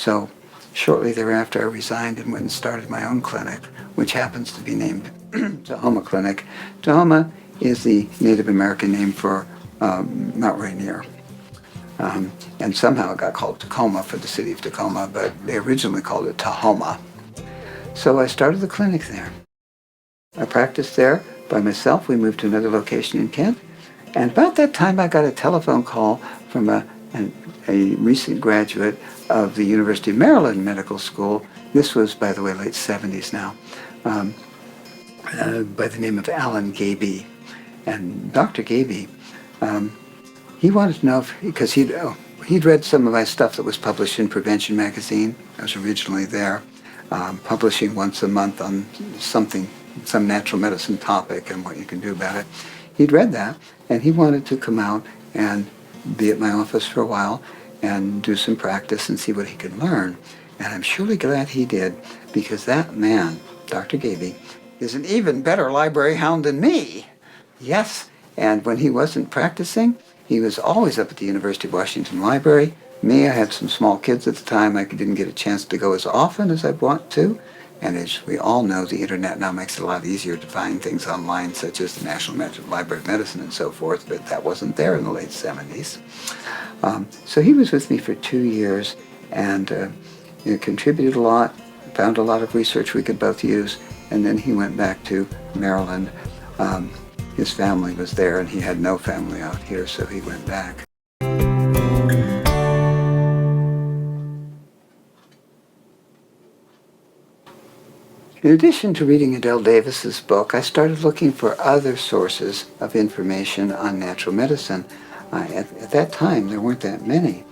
So shortly thereafter, I resigned and went and started my own clinic, which happens to be named Tahoma Clinic. Tahoma is the Native American name for Mount Rainier. And somehow it got called Tacoma for the city of Tacoma, but they originally called it Tahoma. So I started the clinic there. I practiced there by myself. We moved to another location in Kent. And about that time, I got a telephone call from a recent graduate of the University of Maryland Medical School. This was, by the way, late 70s now, by the name of Alan Gaby. And Dr. Gaby, he wanted to know if, because he'd read some of my stuff that was published in Prevention magazine. I was originally there, publishing once a month on some natural medicine topic and what you can do about it. He'd read that, and he wanted to come out and be at my office for a while and do some practice and see what he could learn. And I'm surely glad he did, because that man, Dr. Gaby, is an even better library hound than me. Yes, and when he wasn't practicing, he was always up at the University of Washington Library. Me, I had some small kids at the time. I didn't get a chance to go as often as I'd want to. And as we all know, the internet now makes it a lot easier to find things online, such as the National Library of Medicine and so forth, but that wasn't there in the late 70s. So he was with me for 2 years and contributed a lot, found a lot of research we could both use, and then he went back to Maryland. His family was there, and he had no family out here, so he went back. In addition to reading Adele Davis's book, I started looking for other sources of information on natural medicine. At that time, there weren't that many.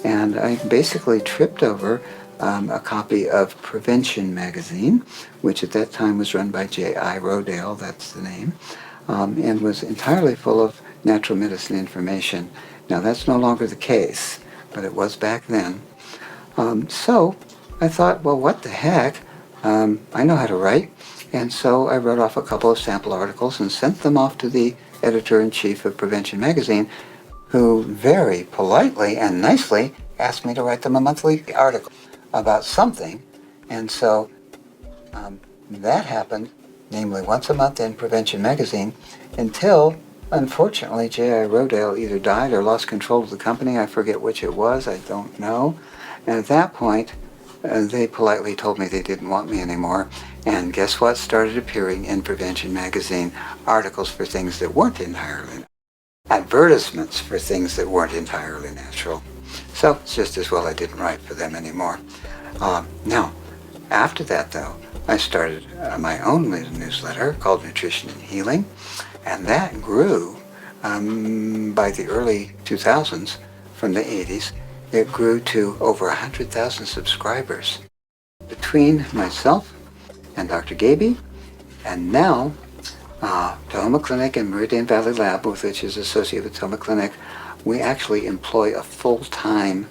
And I basically tripped over a copy of Prevention magazine, which at that time was run by J.I. Rodale, that's the name, and was entirely full of natural medicine information. Now, that's no longer the case, but it was back then. So I thought, well, what the heck? I know how to write, and so I wrote off a couple of sample articles and sent them off to the editor-in-chief of Prevention magazine, who very politely and nicely asked me to write them a monthly article about something. And so that happened, namely once a month in Prevention magazine, until, unfortunately, J.I. Rodale either died or lost control of the company. I forget which it was. I don't know. And at that point, they politely told me they didn't want me anymore. And guess what started appearing in Prevention magazine? Articles for things that weren't entirely, advertisements for things that weren't entirely natural. So it's just as well I didn't write for them anymore. Now, after that though, I started my own little newsletter called Nutrition and Healing, and that grew by the early 2000s, from the 80s. It grew to over 100,000 subscribers between myself and Dr. Gaby, and now Tahoma Clinic and Meridian Valley Lab, with which is associated with Tahoma Clinic, we actually employ a full-time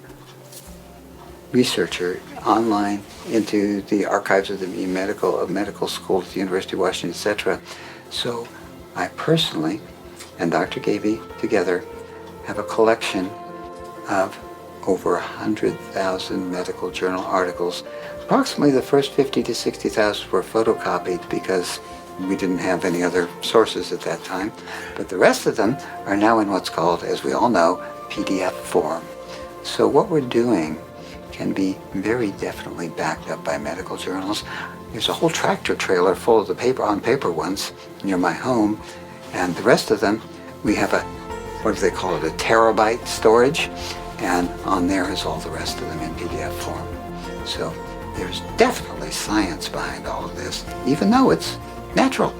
researcher online into the archives of the medical school at the University of Washington, etc. So I personally and Dr. Gaby together have a collection of over 100,000 medical journal articles. Approximately the first 50 to 60,000 were photocopied because we didn't have any other sources at that time. But the rest of them are now in what's called, as we all know, PDF form. So what we're doing can be very definitely backed up by medical journals. There's a whole tractor trailer full of the paper ones near my home, and the rest of them, we have a, what do they call it, a terabyte storage. And on there is all the rest of them in PDF form. So there's definitely science behind all of this, even though it's natural.